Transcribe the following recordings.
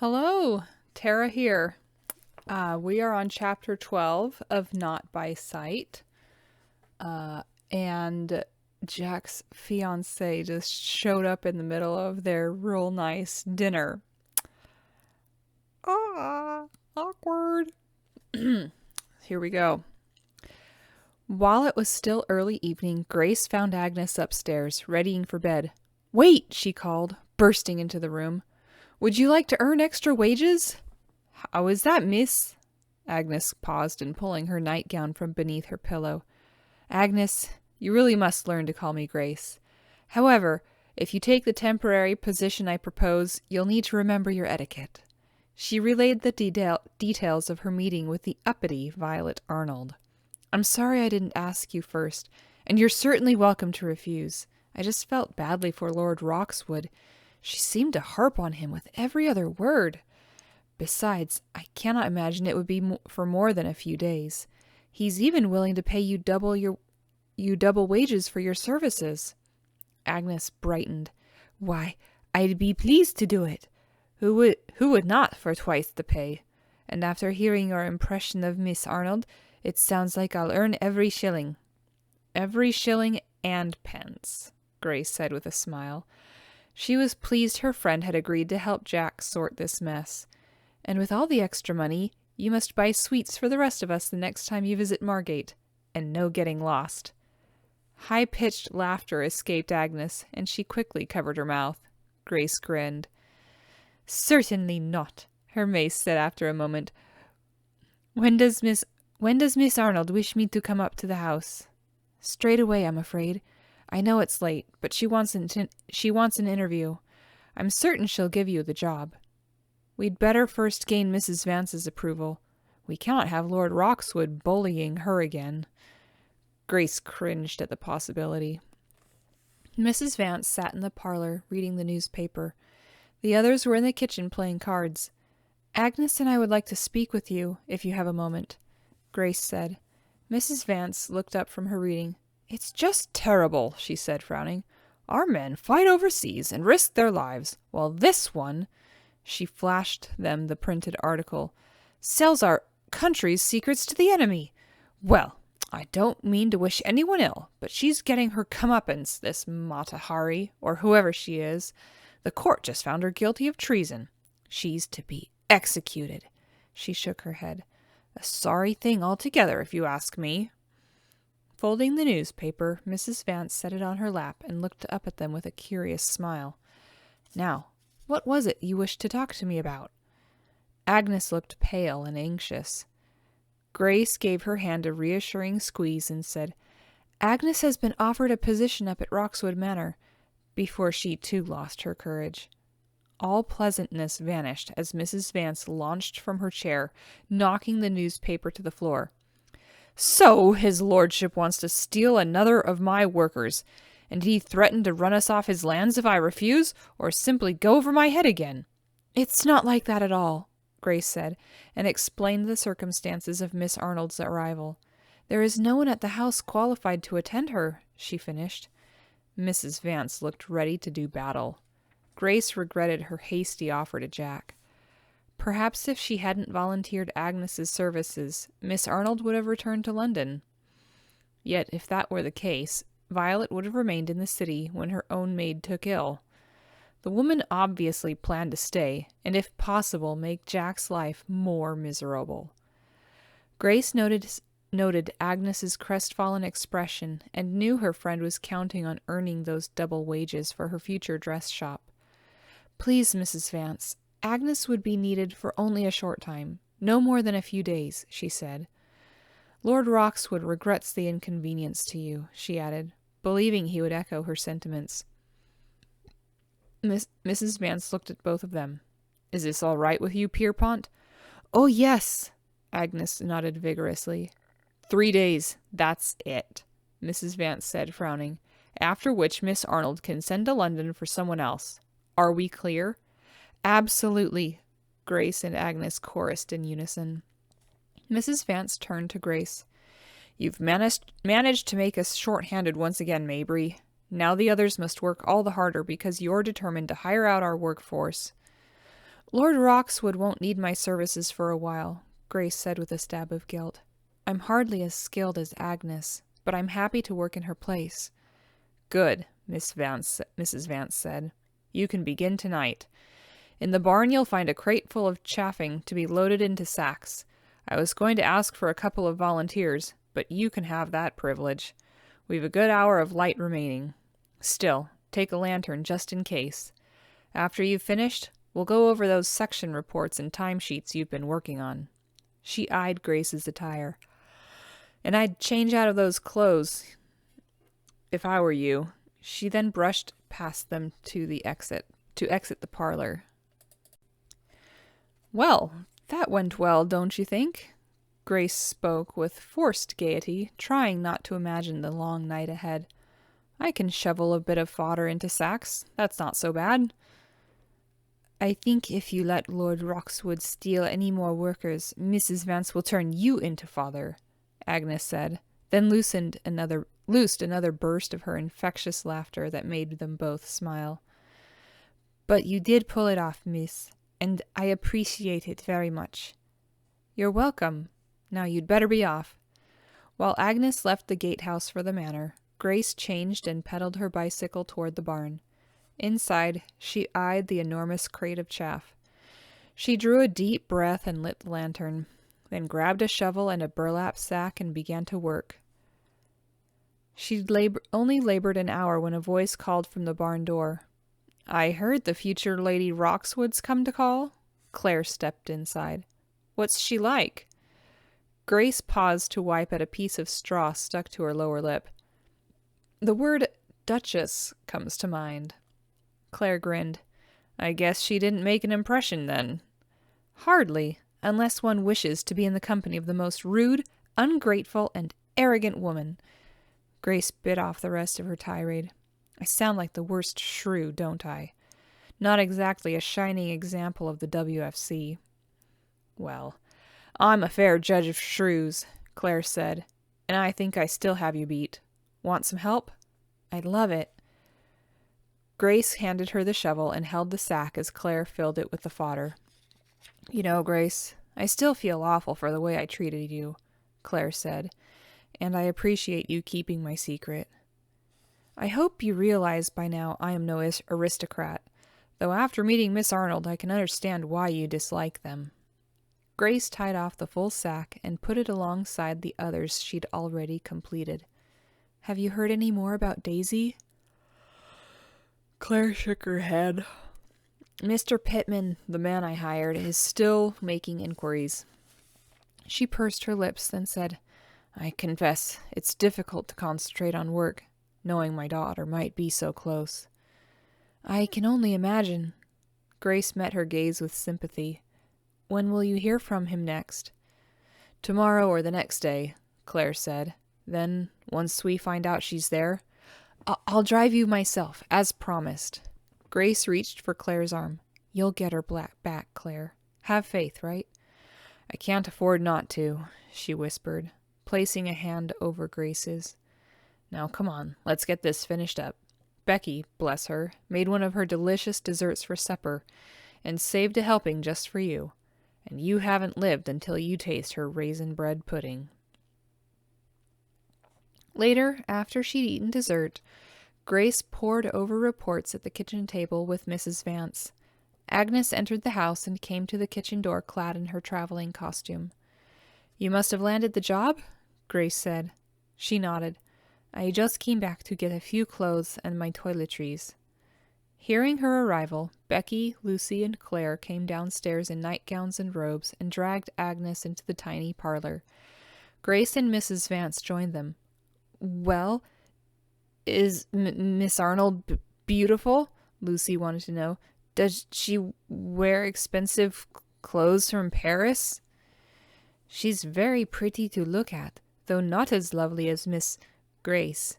Hello, Tara here. We are on chapter 12 of Not by Sight. And Jack's fiance just showed up in the middle of their real nice dinner. Awkward. Here we go. While it was still early evening, Grace found Agnes upstairs, readying for bed. "Wait!" she called, bursting into the room. "Would you like to earn extra wages?" "How is that, miss?" Agnes paused in pulling her nightgown from beneath her pillow. "Agnes, you really must learn to call me Grace. However, if you take the temporary position I propose, you'll need to remember your etiquette." She relayed the details of her meeting with the uppity Violet Arnold. "I'm sorry I didn't ask you first, and you're certainly welcome to refuse. I just felt badly for Lord Roxwood. She seemed to harp on him with every other word. Besides, I cannot imagine it would be for more than a few days. He's even willing to pay you double wages for your services." Agnes brightened. "Why, I'd be pleased to do it. Who would not for twice the pay? And after hearing your impression of Miss Arnold, it sounds like I'll earn every shilling." "Every shilling and pence," Grace said with a smile. She was pleased her friend had agreed to help Jack sort this mess. "And with all the extra money, you must buy sweets for the rest of us the next time you visit Margate. And no getting lost." High-pitched laughter escaped Agnes, and she quickly covered her mouth. Grace grinned. "Certainly not," her maid said after a moment. When does Miss Arnold wish me to come up to the house?" "Straight away, I'm afraid. I know it's late, but she wants an interview. I'm certain she'll give you the job. We'd better first gain Mrs. Vance's approval. We cannot have Lord Roxwood bullying her again." Grace cringed at the possibility. Mrs. Vance sat in the parlor, reading the newspaper. The others were in the kitchen playing cards. "Agnes and I would like to speak with you, if you have a moment," Grace said. Mrs. Vance looked up from her reading. "It's just terrible," she said, frowning. "Our men fight overseas and risk their lives, while this one," she flashed them the printed article, "sells our country's secrets to the enemy. Well, I don't mean to wish anyone ill, but she's getting her comeuppance, this Mata Hari, or whoever she is. The court just found her guilty of treason. She's to be executed." She shook her head. "A sorry thing altogether, if you ask me." Folding the newspaper, Mrs. Vance set it on her lap and looked up at them with a curious smile. "Now, what was it you wished to talk to me about?" Agnes looked pale and anxious. Grace gave her hand a reassuring squeeze and said, "Agnes has been offered a position up at Roxwood Manor," before she too lost her courage. All pleasantness vanished as Mrs. Vance launched from her chair, knocking the newspaper to the floor. "So his lordship wants to steal another of my workers, and he threatened to run us off his lands if I refuse, or simply go over my head again." "It's not like that at all," Grace said, and explained the circumstances of Miss Arnold's arrival. "There is no one at the house qualified to attend her," she finished. Mrs. Vance looked ready to do battle. Grace regretted her hasty offer to Jack. Perhaps if she hadn't volunteered Agnes's services, Miss Arnold would have returned to London. Yet, if that were the case, Violet would have remained in the city when her own maid took ill. The woman obviously planned to stay, and if possible make Jack's life more miserable. Grace noted Agnes's crestfallen expression and knew her friend was counting on earning those double wages for her future dress shop. "Please, Mrs. Vance, Agnes would be needed for only a short time, no more than a few days," she said. "Lord Roxwood regrets the inconvenience to you," she added, believing he would echo her sentiments. Mrs. Vance looked at both of them. "Is this all right with you, Pierpont?" "Oh, yes," Agnes nodded vigorously. 3 days, that's it," Mrs. Vance said, frowning, "after which Miss Arnold can send to London for someone else. Are we clear?" "Absolutely," Grace and Agnes chorused in unison. Mrs. Vance turned to Grace. "You've managed to make us short-handed once again, Mabry. Now the others must work all the harder because you're determined to hire out our workforce." Lord Roxwood won't need my services for a while, Grace said with a stab of guilt. I'm hardly as skilled as Agnes, but I'm happy to work in her place. Good, Mrs. Vance said. You can begin tonight. In the barn you'll find a crate full of chaffing to be loaded into sacks. I was going to ask for a couple of volunteers, but you can have that privilege. We've a good hour of light remaining. Still, take a lantern just in case. After you've finished, we'll go over those section reports and timesheets you've been working on. She eyed Grace's attire. And I'd change out of those clothes if I were you. She then brushed past them to exit the parlor. Well, that went well, don't you think? Grace spoke with forced gaiety, trying not to imagine the long night ahead. I can shovel a bit of fodder into sacks. That's not so bad. I think if you let Lord Roxwood steal any more workers, Mrs. Vance will turn you into fodder, Agnes said, then loosed another burst of her infectious laughter that made them both smile. But you did pull it off, miss, and I appreciate it very much. You're welcome. Now you'd better be off. While Agnes left the gatehouse for the manor, Grace changed and pedaled her bicycle toward the barn. Inside, she eyed the enormous crate of chaff. She drew a deep breath and lit the lantern, then grabbed a shovel and a burlap sack and began to work. She'd only labored an hour when a voice called from the barn door. I heard the future Lady Roxwood's come to call. Claire stepped inside. What's she like? Grace paused to wipe at a piece of straw stuck to her lower lip. The word Duchess comes to mind. Claire grinned. I guess she didn't make an impression then. Hardly, unless one wishes to be in the company of the most rude, ungrateful, and arrogant woman. Grace bit off the rest of her tirade. I sound like the worst shrew, don't I? Not exactly a shining example of the WFC. Well, I'm a fair judge of shrews, Claire said, and I think I still have you beat. Want some help? I'd love it. Grace handed her the shovel and held the sack as Claire filled it with the fodder. You know, Grace, I still feel awful for the way I treated you, Claire said, and I appreciate you keeping my secret. I hope you realize by now I am no aristocrat, though after meeting Miss Arnold I can understand why you dislike them. Grace tied off the full sack and put it alongside the others she'd already completed. Have you heard any more about Daisy? Claire shook her head. Mr. Pittman, the man I hired, is still making inquiries. She pursed her lips, then said, I confess, it's difficult to concentrate on work, knowing my daughter might be so close. I can only imagine. Grace met her gaze with sympathy. When will you hear from him next? Tomorrow or the next day, Claire said. Then, once we find out she's there, I'll drive you myself, as promised. Grace reached for Claire's arm. You'll get her back, Claire. Have faith, right? I can't afford not to, she whispered, placing a hand over Grace's. Now come on, let's get this finished up. Becky, bless her, made one of her delicious desserts for supper, and saved a helping just for you. And you haven't lived until you taste her raisin bread pudding. Later, after she'd eaten dessert, Grace pored over reports at the kitchen table with Mrs. Vance. Agnes entered the house and came to the kitchen door clad in her traveling costume. You must have landed the job? Grace said. She nodded. I just came back to get a few clothes and my toiletries. Hearing her arrival, Becky, Lucy, and Claire came downstairs in nightgowns and robes and dragged Agnes into the tiny parlor. Grace and Mrs. Vance joined them. Well, is Miss Arnold beautiful? Lucy wanted to know. Does she wear expensive clothes from Paris? She's very pretty to look at, though not as lovely as Miss Grace,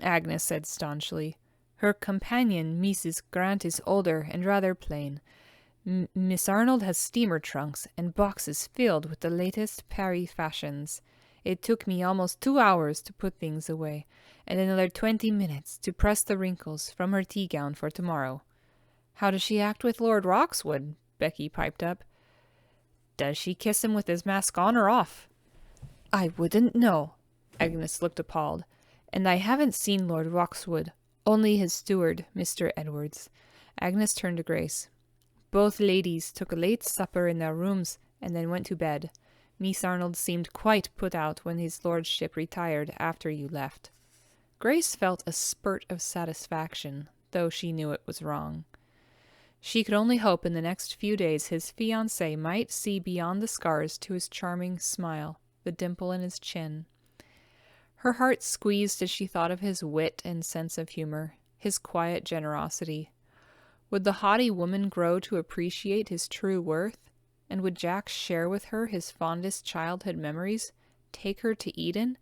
Agnes said staunchly. Her companion, Mrs. Grant, is older and rather plain. Miss Arnold has steamer trunks and boxes filled with the latest Paris fashions. It took me almost 2 hours to put things away, and another 20 minutes to press the wrinkles from her tea gown for tomorrow. How does she act with Lord Roxwood? Becky piped up. Does she kiss him with his mask on or off? I wouldn't know. Agnes looked appalled. And I haven't seen Lord Roxwood, only his steward, Mr. Edwards. Agnes turned to Grace. Both ladies took a late supper in their rooms and then went to bed. Miss Arnold seemed quite put out when his lordship retired after you left. Grace felt a spurt of satisfaction, though she knew it was wrong. She could only hope in the next few days his fiancée might see beyond the scars to his charming smile, the dimple in his chin. Her heart squeezed as she thought of his wit and sense of humor, his quiet generosity. Would the haughty woman grow to appreciate his true worth? And would Jack share with her his fondest childhood memories, take her to Eden?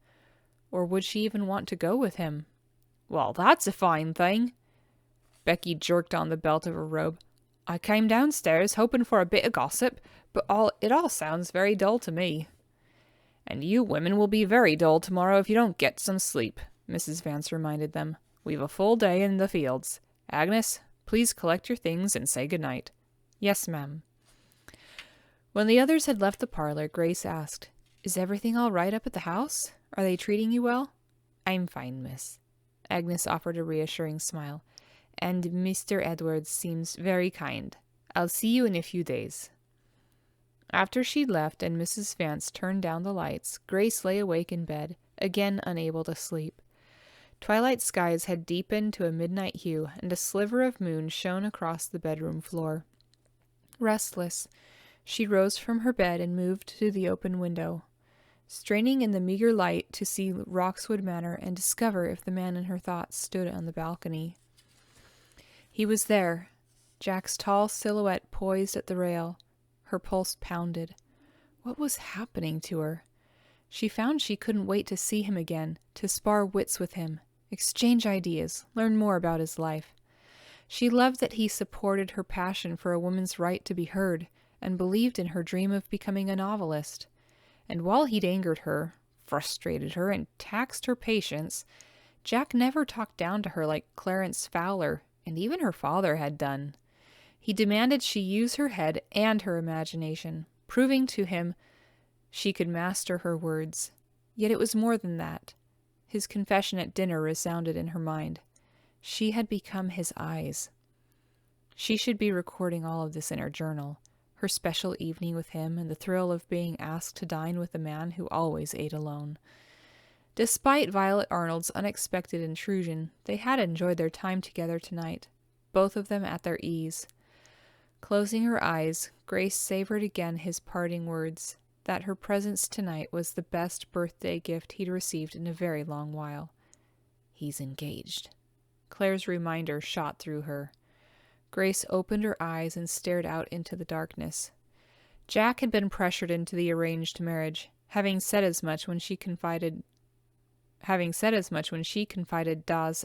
Or would she even want to go with him? Well, that's a fine thing. Becky jerked on the belt of her robe. I came downstairs hoping for a bit of gossip, but it all sounds very dull to me. And you women will be very dull tomorrow if you don't get some sleep, Mrs. Vance reminded them. We've a full day in the fields. Agnes, please collect your things and say good night. Yes, ma'am. When the others had left the parlor, Grace asked, Is everything all right up at the house? Are they treating you well? I'm fine, miss. Agnes offered a reassuring smile. And Mr. Edwards seems very kind. I'll see you in a few days. After she left and Mrs. Vance turned down the lights, Grace lay awake in bed, again unable to sleep. Twilight skies had deepened to a midnight hue, and a sliver of moon shone across the bedroom floor. Restless, she rose from her bed and moved to the open window, straining in the meager light to see Roxwood Manor and discover if the man in her thoughts stood on the balcony. He was there, Jack's tall silhouette poised at the rail. Her pulse pounded. What was happening to her? She found she couldn't wait to see him again, to spar wits with him, exchange ideas, learn more about his life. She loved that he supported her passion for a woman's right to be heard, and believed in her dream of becoming a novelist. And while he'd angered her, frustrated her, and taxed her patience, Jack never talked down to her like Clarence Fowler, and even her father had done. He demanded she use her head and her imagination, proving to him she could master her words. Yet it was more than that. His confession at dinner resounded in her mind. She had become his eyes. She should be recording all of this in her journal, her special evening with him and the thrill of being asked to dine with a man who always ate alone. Despite Violet Arnold's unexpected intrusion, they had enjoyed their time together tonight, both of them at their ease. Closing her eyes, Grace savored again his parting words, that her presence tonight was the best birthday gift he'd received in a very long while. He's engaged. Claire's reminder shot through her. Grace opened her eyes and stared out into the darkness. Jack had been pressured into the arranged marriage, having said as much when she confided Da's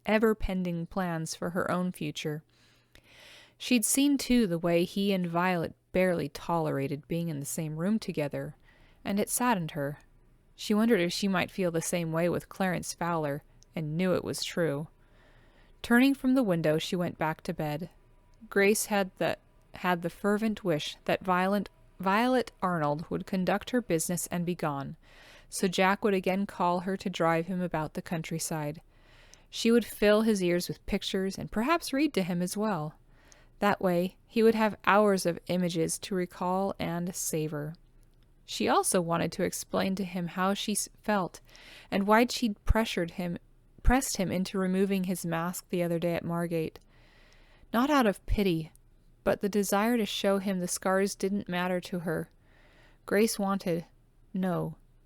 ever-pending plans for her own future. She'd seen, too, the way he and Violet barely tolerated being in the same room together, and it saddened her. She wondered if she might feel the same way with Clarence Fowler, and knew it was true. Turning from the window, she went back to bed. Grace had the fervent wish that Violet Arnold would conduct her business and be gone, so Jack would again call her to drive him about the countryside. She would fill his ears with pictures and perhaps read to him as well. That way, he would have hours of images to recall and savor. She also wanted to explain to him how she felt, and why she'd pressed him into removing his mask the other day at Margate. Not out of pity, but the desire to show him the scars didn't matter to her. Grace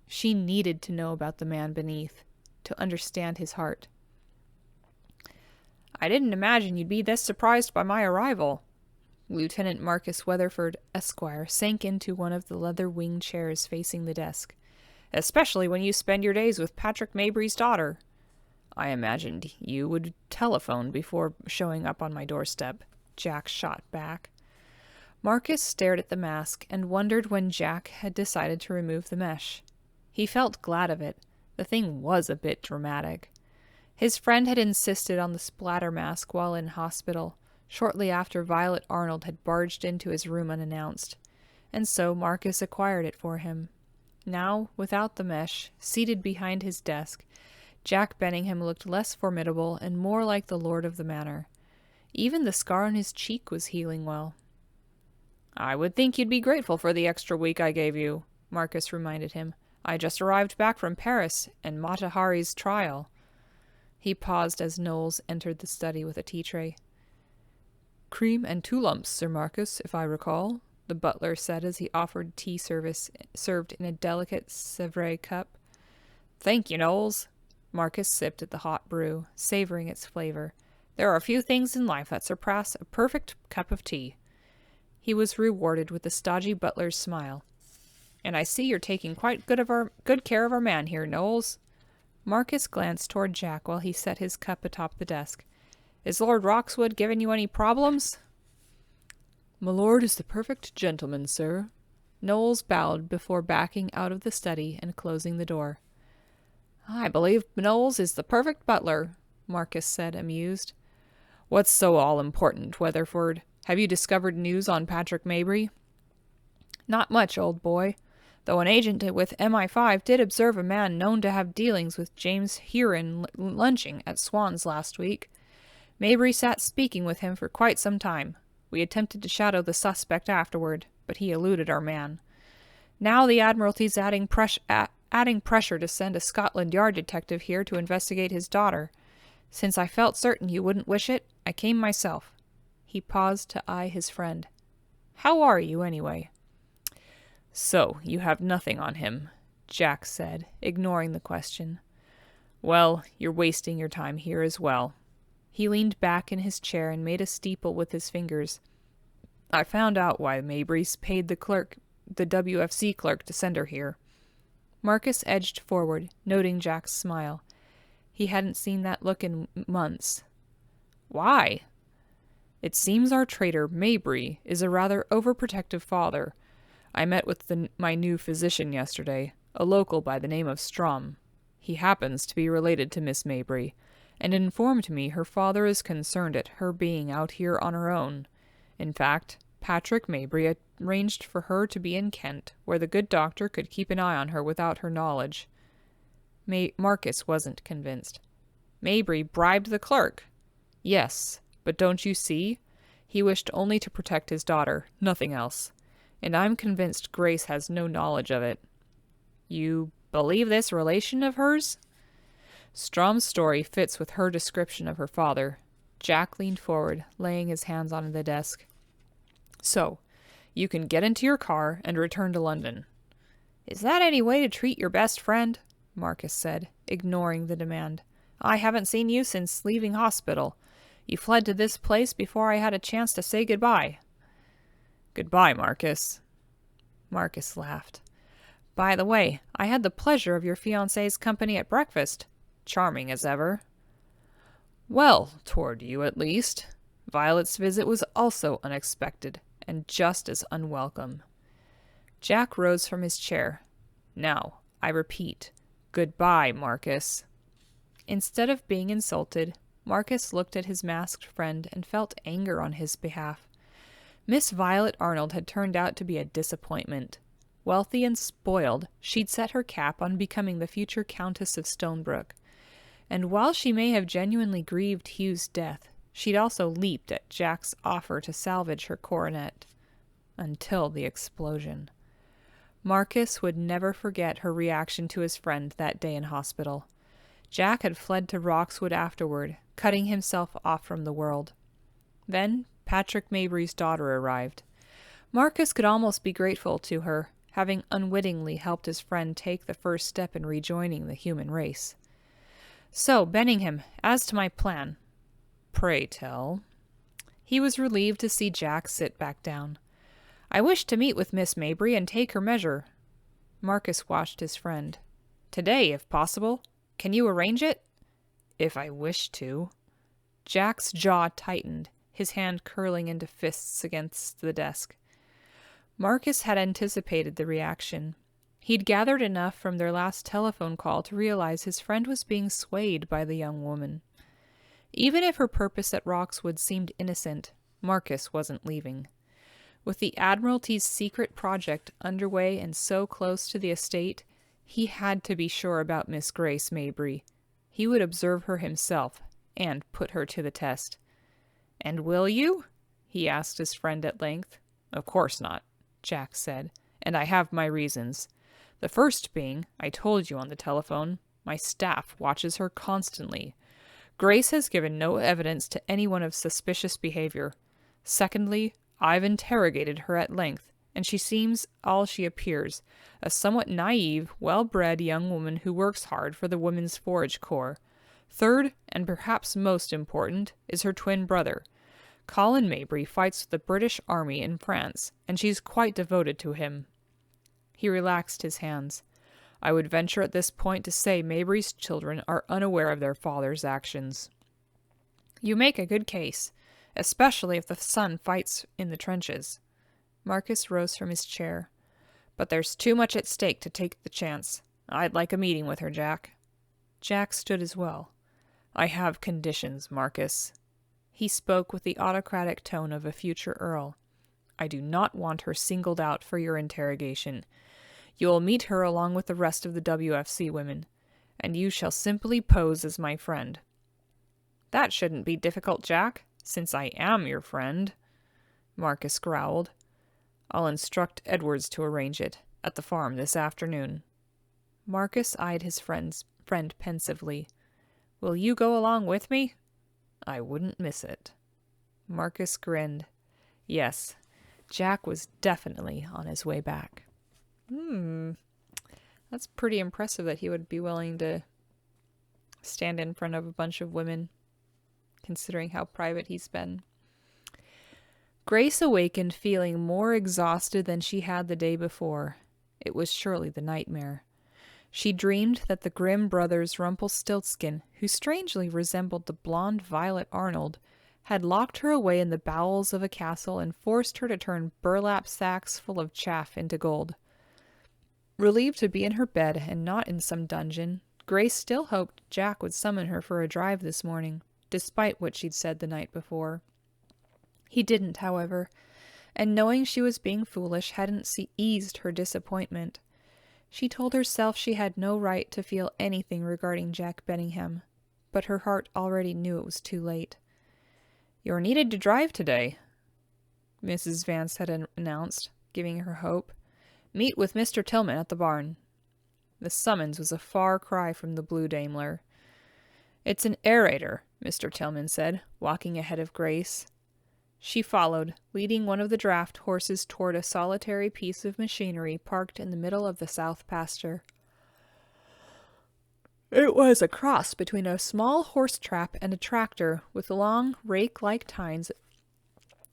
she needed to know about the man beneath, to understand his heart. I didn't imagine you'd be this surprised by my arrival. Lieutenant Marcus Weatherford, Esquire, sank into one of the leather-winged chairs facing the desk. Especially when you spend your days with Patrick Mabry's daughter. I imagined you would telephone before showing up on my doorstep, Jack shot back. Marcus stared at the mask and wondered when Jack had decided to remove the mesh. He felt glad of it. The thing was a bit dramatic. His friend had insisted on the splatter mask while in hospital, Shortly after, Violet Arnold had barged into his room unannounced, and so Marcus acquired it for him. Now, without the mesh, seated behind his desk, Jack Benningham looked less formidable and more like the lord of the manor. Even the scar on his cheek was healing well. "I would think you'd be grateful for the extra week I gave you," Marcus reminded him. "I just arrived back from Paris and Mata Hari's trial." He paused as Knowles entered the study with a tea tray. "Cream and 2 lumps, Sir Marcus, if I recall," the butler said as he offered tea service served in a delicate Sèvres cup. "Thank you, Knowles." Marcus sipped at the hot brew, savoring its flavor. "There are few things in life that surpass a perfect cup of tea." He was rewarded with the stodgy butler's smile. "And I see you're taking quite good care of our man here, Knowles." Marcus glanced toward Jack while he set his cup atop the desk. "Is Lord Roxwood giving you any problems?" "My lord is the perfect gentleman, sir." Knowles bowed before backing out of the study and closing the door. "I believe Knowles is the perfect butler," Marcus said, amused. "What's so all-important, Weatherford? Have you discovered news on Patrick Mabry?" "Not much, old boy. Though an agent with MI5 did observe a man known to have dealings with James Huron lunching at Swan's last week. Mabry sat speaking with him for quite some time. We attempted to shadow the suspect afterward, but he eluded our man. Now the Admiralty's adding pressure to send a Scotland Yard detective here to investigate his daughter. Since I felt certain you wouldn't wish it, I came myself." He paused to eye his friend. "How are you, anyway?" "So, you have nothing on him," Jack said, ignoring the question. "Well, you're wasting your time here as well." He leaned back in his chair and made a steeple with his fingers. "I found out why Mabry's paid the WFC clerk to send her here." Marcus edged forward, noting Jack's smile. He hadn't seen that look in months. "Why?" "It seems our traitor, Mabry, is a rather overprotective father. I met with my new physician yesterday, a local by the name of Strom. He happens to be related to Miss Mabry, and informed me her father is concerned at her being out here on her own. In fact, Patrick Mabry arranged for her to be in Kent, where the good doctor could keep an eye on her without her knowledge." Marcus wasn't convinced. "Mabry bribed the clerk?" "Yes, but don't you see? He wished only to protect his daughter, nothing else. And I'm convinced Grace has no knowledge of it." "You believe this relation of hers?" "Strom's story fits with her description of her father." Jack leaned forward, laying his hands on the desk. "So, you can get into your car and return to London." "Is that any way to treat your best friend?" Marcus said, ignoring the demand. "I haven't seen you since leaving hospital. You fled to this place before I had a chance to say goodbye." "Goodbye, Marcus." Marcus laughed. "By the way, I had the pleasure of your fiancé's company at breakfast. Charming as ever." "Well, toward you at least. Violet's visit was also unexpected, and just as unwelcome." Jack rose from his chair. "Now, I repeat, goodbye, Marcus." Instead of being insulted, Marcus looked at his masked friend and felt anger on his behalf. Miss Violet Arnold had turned out to be a disappointment. Wealthy and spoiled, she'd set her cap on becoming the future Countess of Stonebrook. And while she may have genuinely grieved Hugh's death, she'd also leaped at Jack's offer to salvage her coronet. Until the explosion. Marcus would never forget her reaction to his friend that day in hospital. Jack had fled to Roxwood afterward, cutting himself off from the world. Then Patrick Mabry's daughter arrived. Marcus could almost be grateful to her, having unwittingly helped his friend take the first step in rejoining the human race. "So, Benningham, as to my plan." "Pray tell." He was relieved to see Jack sit back down. "I wish to meet with Miss Mabry and take her measure." Marcus watched his friend. "Today, if possible. Can you arrange it?" "If I wish to." Jack's jaw tightened, his hand curling into fists against the desk. Marcus had anticipated the reaction. He'd gathered enough from their last telephone call to realize his friend was being swayed by the young woman. Even if her purpose at Roxwood seemed innocent, Marcus wasn't leaving. With the Admiralty's secret project underway and so close to the estate, he had to be sure about Miss Grace Mabry. He would observe her himself and put her to the test. "And will you?" he asked his friend at length. "Of course not," Jack said, "and I have my reasons. The first being, I told you on the telephone, my staff watches her constantly. Grace has given no evidence to anyone of suspicious behavior. Secondly, I've interrogated her at length, and she seems all she appears, a somewhat naive, well-bred young woman who works hard for the Women's Forage Corps. Third, and perhaps most important, is her twin brother. Colin Mabry fights with the British Army in France, and she's quite devoted to him." He relaxed his hands. "I would venture at this point to say Mabry's children are unaware of their father's actions." "You make a good case, especially if the son fights in the trenches." Marcus rose from his chair. "But there's too much at stake to take the chance. I'd like a meeting with her, Jack." Jack stood as well. "I have conditions, Marcus." He spoke with the autocratic tone of a future earl. "I do not want her singled out for your interrogation. You will meet her along with the rest of the WFC women, and you shall simply pose as my friend." "That shouldn't be difficult, Jack, since I am your friend," Marcus growled. "I'll instruct Edwards to arrange it, at the farm this afternoon." Marcus eyed his friend pensively. "Will you go along with me?" "I wouldn't miss it." Marcus grinned. Yes, Jack was definitely on his way back. That's pretty impressive that he would be willing to stand in front of a bunch of women, considering how private he's been. Grace awakened feeling more exhausted than she had the day before. It was surely the nightmare. She dreamed that the grim brothers Rumpelstiltskin, who strangely resembled the blonde Violet Arnold, had locked her away in the bowels of a castle and forced her to turn burlap sacks full of chaff into gold. Relieved to be in her bed and not in some dungeon, Grace still hoped Jack would summon her for a drive this morning, despite what she'd said the night before. He didn't, however, and knowing she was being foolish hadn't eased her disappointment. She told herself she had no right to feel anything regarding Jack Benningham, but her heart already knew it was too late. "You're needed to drive today," Mrs. Vance had announced, giving her hope. "Meet with Mr. Tillman at the barn." The summons was a far cry from the Blue Daimler. "It's an aerator," Mr. Tillman said, walking ahead of Grace. She followed, leading one of the draft horses toward a solitary piece of machinery parked in the middle of the south pasture. It was a cross between a small horse trap and a tractor, with long, rake-like tines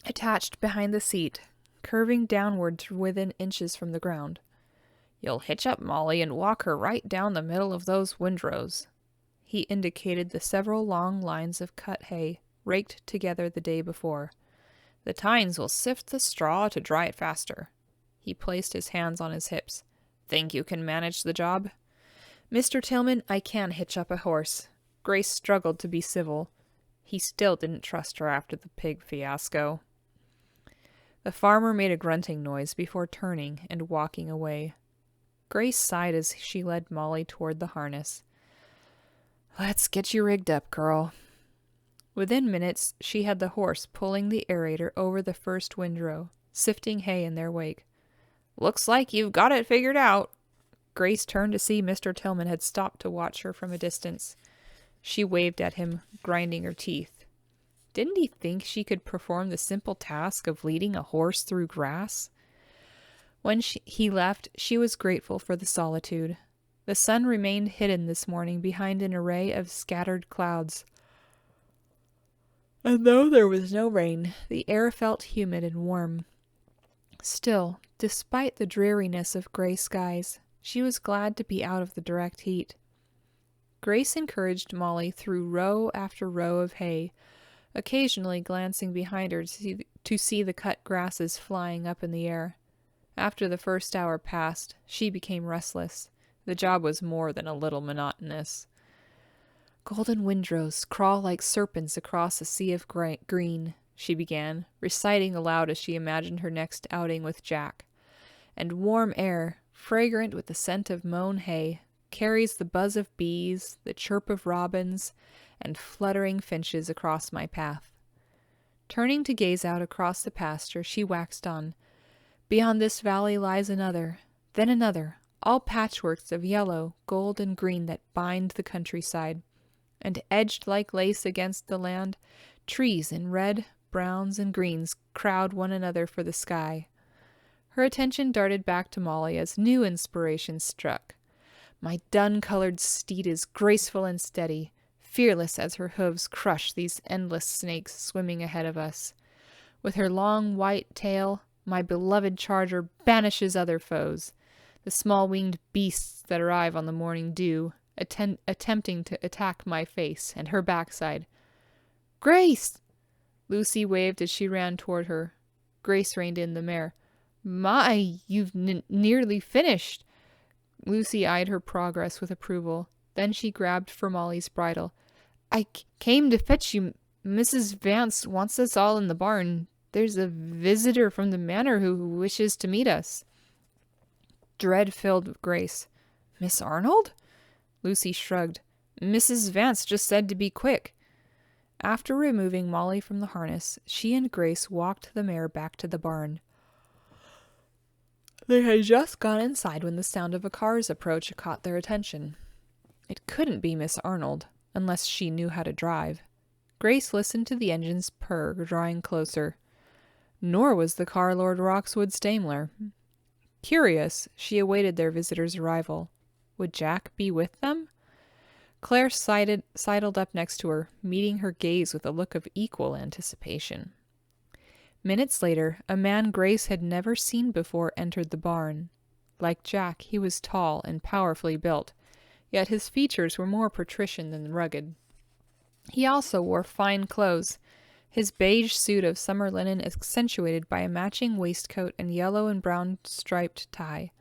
attached behind the seat, curving downward to within inches from the ground. "You'll hitch up Molly and walk her right down the middle of those windrows." He indicated the several long lines of cut hay, raked together the day before. "The tines will sift the straw to dry it faster." He placed his hands on his hips. "Think you can manage the job?" "Mr. Tillman, I can hitch up a horse." Grace struggled to be civil. He still didn't trust her after the pig fiasco. The farmer made a grunting noise before turning and walking away. Grace sighed as she led Molly toward the harness. "Let's get you rigged up, girl." Within minutes, she had the horse pulling the aerator over the first windrow, sifting hay in their wake. "Looks like you've got it figured out." Grace turned to see Mr. Tillman had stopped to watch her from a distance. She waved at him, grinding her teeth. Didn't he think she could perform the simple task of leading a horse through grass? When he left, she was grateful for the solitude. The sun remained hidden this morning behind an array of scattered clouds. And though there was no rain, the air felt humid and warm. Still, despite the dreariness of gray skies, she was glad to be out of the direct heat. Grace encouraged Molly through row after row of hay, occasionally glancing behind her to see the cut grasses flying up in the air. After the first hour passed, she became restless. The job was more than a little monotonous. Golden windrows crawl like serpents across a sea of green, she began, reciting aloud as she imagined her next outing with Jack. And warm air, fragrant with the scent of mown hay, carries the buzz of bees, the chirp of robins, and fluttering finches across my path. Turning to gaze out across the pasture, she waxed on. Beyond this valley lies another, then another, all patchworks of yellow, gold, and green that bind the countryside. And edged like lace against the land, trees in red, browns, and greens crowd one another for the sky. Her attention darted back to Molly as new inspiration struck. My dun-colored steed is graceful and steady, fearless as her hooves crush these endless snakes swimming ahead of us. With her long white tail, my beloved charger banishes other foes, the small-winged beasts that arrive on the morning dew, attempting to attack my face and her backside. "Grace!" Lucy waved as she ran toward her. Grace reined in the mare. "My, you've nearly finished." Lucy eyed her progress with approval. Then she grabbed for Molly's bridle. "I came to fetch you. Mrs. Vance wants us all in the barn. There's a visitor from the manor who wishes to meet us." Dread filled Grace. "Miss Arnold?" Lucy shrugged. "Mrs. Vance just said to be quick." After removing Molly from the harness, she and Grace walked the mare back to the barn. They had just gone inside when the sound of a car's approach caught their attention. It couldn't be Miss Arnold, unless she knew how to drive. Grace listened to the engine's purr drawing closer. Nor was the car Lord Roxwood's Daimler. Curious, she awaited their visitor's arrival. Would Jack be with them? Claire sidled up next to her, meeting her gaze with a look of equal anticipation. Minutes later, a man Grace had never seen before entered the barn. Like Jack, he was tall and powerfully built, yet his features were more patrician than rugged. He also wore fine clothes, his beige suit of summer linen accentuated by a matching waistcoat and yellow and brown striped tie.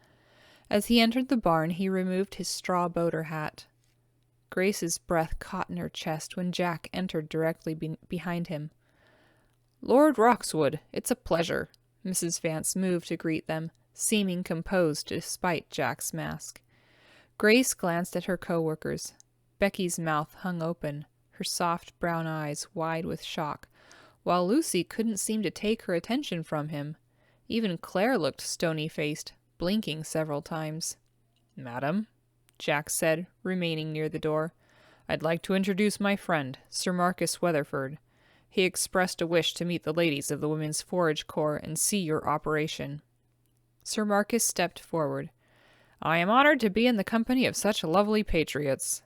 As he entered the barn, he removed his straw boater hat. Grace's breath caught in her chest when Jack entered directly behind him. "Lord Roxwood, it's a pleasure." Mrs. Vance moved to greet them, seeming composed despite Jack's mask. Grace glanced at her co-workers. Becky's mouth hung open, her soft brown eyes wide with shock, while Lucy couldn't seem to take her attention from him. Even Claire looked stony-faced, blinking several times. "Madam," Jack said, remaining near the door, "I'd like to introduce my friend, Sir Marcus Weatherford. He expressed a wish to meet the ladies of the Women's Forage Corps and see your operation." Sir Marcus stepped forward. "I am honored to be in the company of such lovely patriots."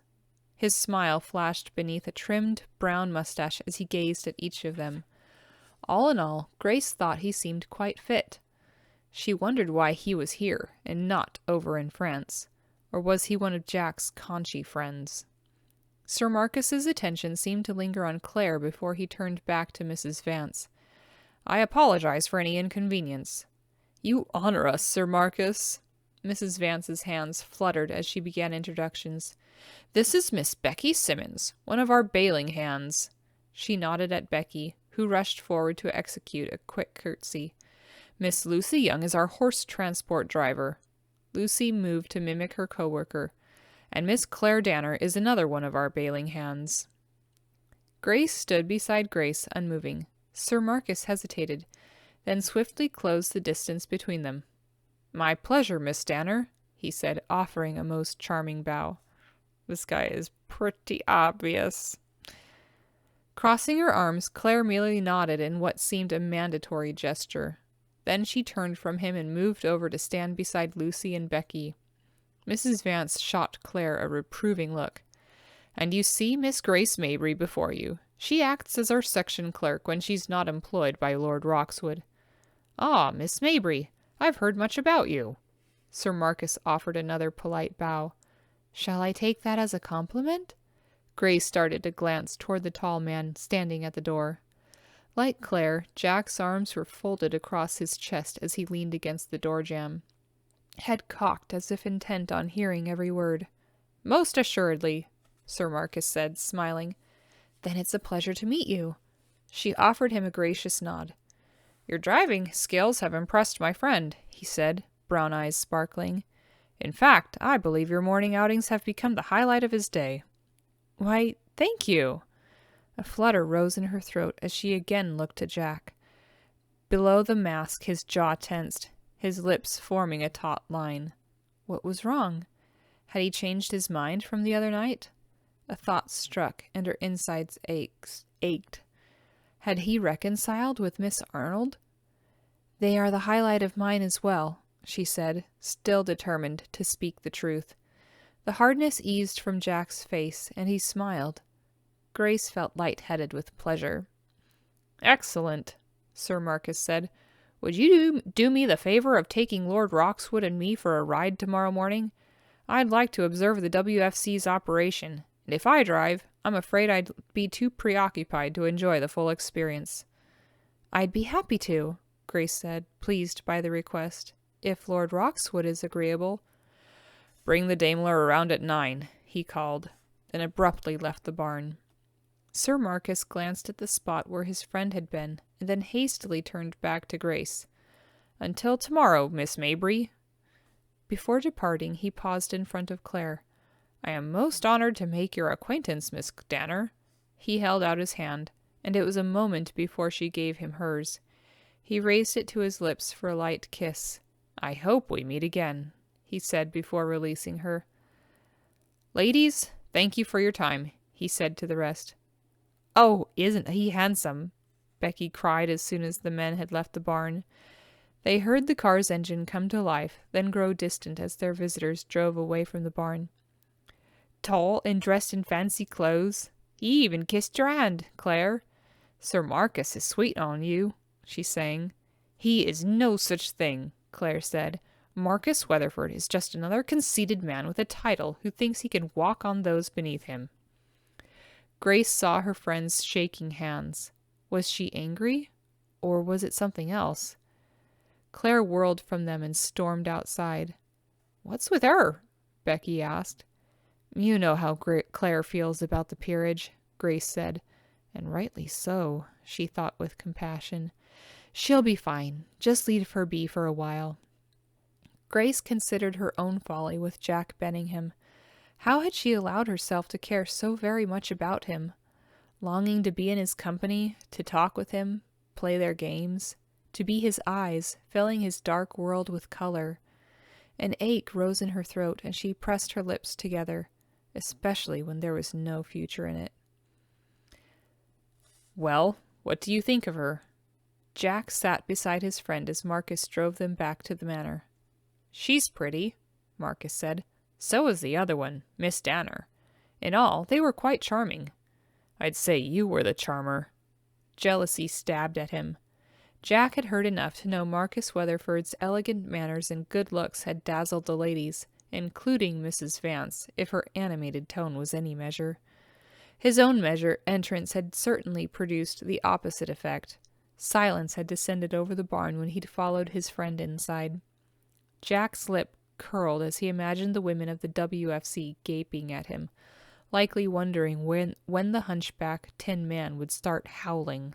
His smile flashed beneath a trimmed brown mustache as he gazed at each of them. All in all, Grace thought he seemed quite fit. She wondered why he was here, and not over in France. Or was he one of Jack's conchy friends? Sir Marcus's attention seemed to linger on Claire before he turned back to Mrs. Vance. "I apologize for any inconvenience." "You honor us, Sir Marcus." Mrs. Vance's hands fluttered as she began introductions. "This is Miss Becky Simmons, one of our bailing hands." She nodded at Becky, who rushed forward to execute a quick curtsy. "Miss Lucy Young is our horse transport driver." Lucy moved to mimic her co-worker. "And Miss Claire Danner is another one of our bailing hands." Grace stood beside Grace, unmoving. Sir Marcus hesitated, then swiftly closed the distance between them. "My pleasure, Miss Danner," he said, offering a most charming bow. "This guy is pretty obvious." Crossing her arms, Claire merely nodded in what seemed a mandatory gesture. Then she turned from him and moved over to stand beside Lucy and Becky. Mrs. Vance shot Claire a reproving look. "And you see Miss Grace Mabry before you. She acts as our section clerk when she's not employed by Lord Roxwood." "Ah, Miss Mabry, I've heard much about you." Sir Marcus offered another polite bow. "Shall I take that as a compliment?" Grace started to glance toward the tall man standing at the door. Like Claire, Jack's arms were folded across his chest as he leaned against the door jamb, head cocked as if intent on hearing every word. "Most assuredly." Sir Marcus said, smiling. Then it's a pleasure to meet you. She offered him a gracious nod. Your driving skills have impressed my friend, he said, brown eyes sparkling. In fact, I believe your morning outings have become the highlight of his day. Why, thank you. A flutter rose in her throat as she again looked at Jack. Below the mask, his jaw tensed, his lips forming a taut line. What was wrong? Had he changed his mind from the other night? A thought struck, and her insides ached. Had he reconciled with Miss Arnold? They are the highlight of mine as well, she said, still determined to speak the truth. The hardness eased from Jack's face, and he smiled. Grace felt light-headed with pleasure. Excellent, Sir Marcus said. Would you do me the favor of taking Lord Roxwood and me for a ride tomorrow morning? I'd like to observe the WFC's operation, and if I drive, I'm afraid I'd be too preoccupied to enjoy the full experience. I'd be happy to, Grace said, pleased by the request, if Lord Roxwood is agreeable. Bring the Daimler around at 9, he called, then abruptly left the barn. Sir Marcus glanced at the spot where his friend had been, and then hastily turned back to Grace. Until tomorrow, Miss Mabry. Before departing, he paused in front of Claire. I am most honored to make your acquaintance, Miss Danner. He held out his hand, and it was a moment before she gave him hers. He raised it to his lips for a light kiss. I hope we meet again, he said before releasing her. Ladies, thank you for your time, he said to the rest. Oh, isn't he handsome? Becky cried as soon as the men had left the barn. They heard the car's engine come to life, then grow distant as their visitors drove away from the barn. Tall and dressed in fancy clothes. He even kissed your hand, Claire. Sir Marcus is sweet on you, she sang. He is no such thing, Claire said. Marcus Weatherford is just another conceited man with a title who thinks he can walk on those beneath him. Grace saw her friends shaking hands. Was she angry? Or was it something else? Claire whirled from them and stormed outside. What's with her? Becky asked. You know how Claire feels about the peerage, Grace said. And rightly so, she thought with compassion. She'll be fine. Just leave her be for a while. Grace considered her own folly with Jack Benningham. How had she allowed herself to care so very much about him? Longing to be in his company, to talk with him, play their games, to be his eyes, filling his dark world with color. An ache rose in her throat, and she pressed her lips together, especially when there was no future in it. Well, what do you think of her? Jack sat beside his friend as Marcus drove them back to the manor. She's pretty, Marcus said. So is the other one, Miss Danner. In all, they were quite charming. I'd say you were the charmer. Jealousy stabbed at him. Jack had heard enough to know Marcus Weatherford's elegant manners and good looks had dazzled the ladies, including Mrs. Vance, if her animated tone was any measure. His own entrance had certainly produced the opposite effect. Silence had descended over the barn when he'd followed his friend inside. Jack's lip curled as he imagined the women of the WFC gaping at him, likely wondering when the hunchback tin man would start howling.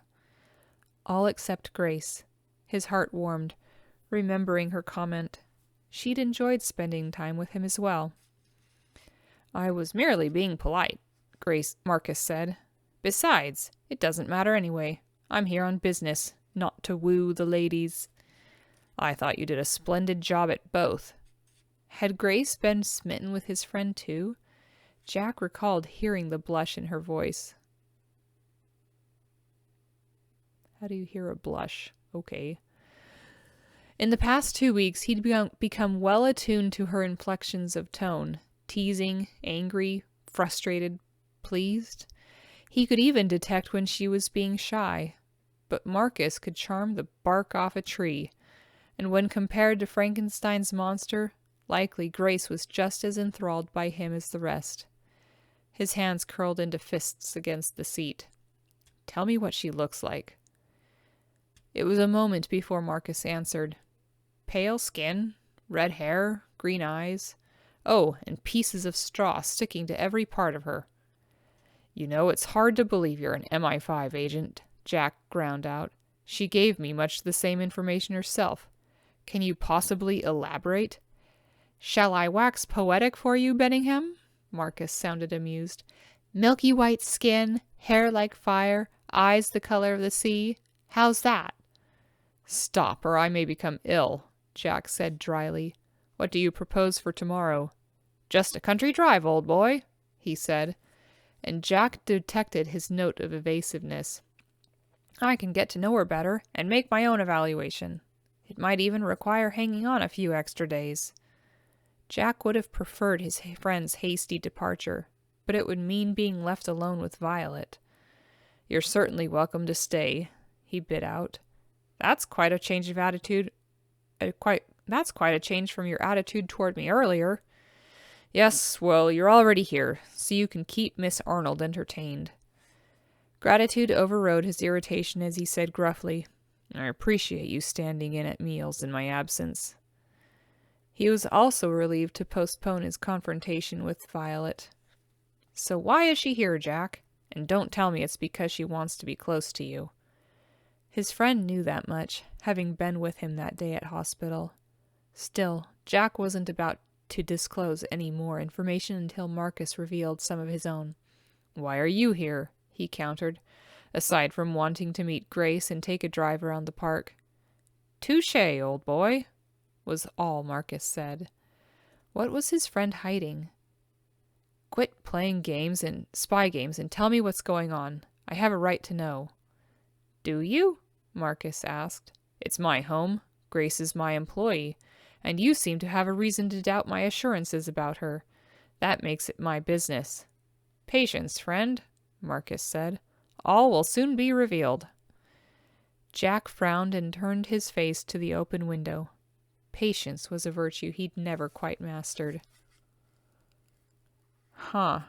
All except Grace. His heart warmed, remembering her comment. She'd enjoyed spending time with him as well. I was merely being polite, Marcus said. Besides, it doesn't matter anyway. I'm here on business, not to woo the ladies. I thought you did a splendid job at both. Had Grace been smitten with his friend too? Jack recalled hearing the blush in her voice. How do you hear a blush? Okay. In the past 2 weeks, he'd become well attuned to her inflections of tone, teasing, angry, frustrated, pleased. He could even detect when she was being shy. But Marcus could charm the bark off a tree, and when compared to Frankenstein's monster, likely Grace was just as enthralled by him as the rest. His hands curled into fists against the seat. Tell me what she looks like. It was a moment before Marcus answered. Pale skin, red hair, green eyes. Oh, and pieces of straw sticking to every part of her. You know, it's hard to believe you're an MI5 agent, Jack ground out. She gave me much the same information herself. Can you possibly elaborate? Shall I wax poetic for you, Benningham? Marcus sounded amused. Milky white skin, hair like fire, eyes the color of the sea. How's that? Stop, or I may become ill, Jack said dryly. What do you propose for tomorrow? Just a country drive, old boy, he said, and Jack detected his note of evasiveness. I can get to know her better and make my own evaluation. It might even require hanging on a few extra days. Jack would have preferred his friend's hasty departure, but it would mean being left alone with Violet. You're certainly welcome to stay, he bit out. That's quite a change of attitude. That's quite a change from your attitude toward me earlier. Yes, well, you're already here, so you can keep Miss Arnold entertained. Gratitude overrode his irritation as he said gruffly, I appreciate you standing in at meals in my absence. He was also relieved to postpone his confrontation with Violet. So why is she here, Jack? And don't tell me it's because she wants to be close to you. His friend knew that much, having been with him that day at hospital. Still, Jack wasn't about to disclose any more information until Marcus revealed some of his own. Why are you here? He countered, aside from wanting to meet Grace and take a drive around the park. Touché, old boy, was all Marcus said. What was his friend hiding? Quit playing games and spy games and tell me what's going on. I have a right to know. Do you? Marcus asked. It's my home. Grace is my employee, and you seem to have a reason to doubt my assurances about her. That makes it my business. Patience, friend, Marcus said. All will soon be revealed. Jack frowned and turned his face to the open window. Patience was a virtue he'd never quite mastered. Huh.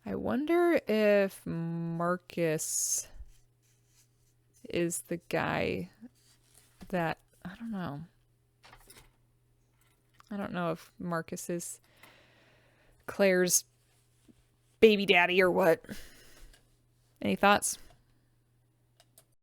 I wonder if Marcus is the guy that... I don't know. I don't know if Marcus is Claire's baby daddy or what. Any thoughts?